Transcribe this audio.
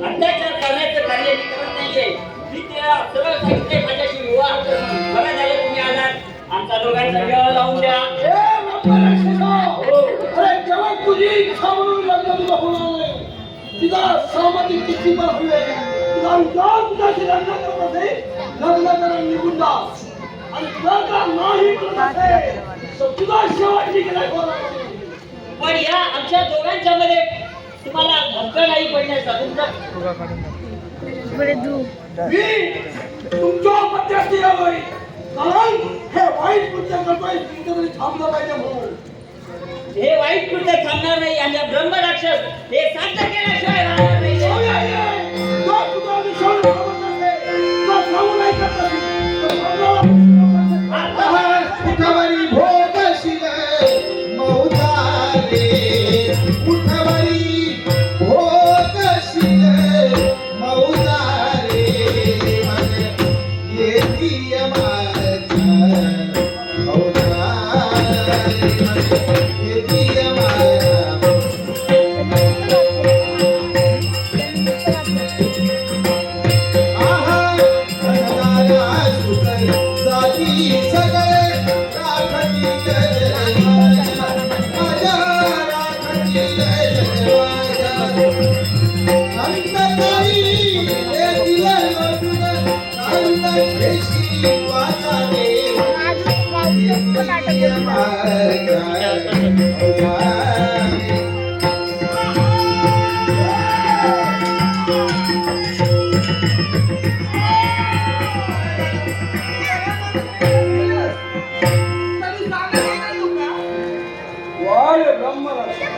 अत्याचार करण्याचं कार्य मी करत नाहीये. मी त्या सरळ सांगितले माझ्याशी विवाह करून बरं झालं तुम्ही आलात. आमचा दोघांचा विवाह लावून द्या. अरे जेव्हा तुझी इच्छा म्हणून लग्न तुला होणार नाही, तिचा सहमती किती पण हवी तुझा विचार तुझ्याशी लग्न करत असेल, लग्न करून निघून जा. आणि जर का नाही करत असेल तर तुझा शेवटची गिऱ्हाईक होणार नाही. पण या आमच्या दोघांच्या मध्ये तुम्हाला धक्का नाही पडण्याचा तुमचा मी तुमच्या मध्यस्थी आलोय, कारण हे वाईट कृत्य करतोय तुमच्याकडे थांबलं पाहिजे म्हणून. हे वाईट कृत्य थांबणार नाही आणि ब्रह्मराक्षस हे साध्य केल्याशिवाय राहणार नाही. तुझा विश्वास बरोबर नसेल, तुला सांगू नाही करत उठवरी भोगशिले मौतारे, उठवरी भोगशिले मौतारे, मन येती माझ्या मौतारे, मन येती माझ्या. आहा धनदारा सुकर जाती सगळे राखती जय माझ्या, राखती जय माझ्या. अंतकारी येतील लोटून अंत घेशी वाचावे, येती माझ्या मौतारे. वाय ब्रह्मराक्षस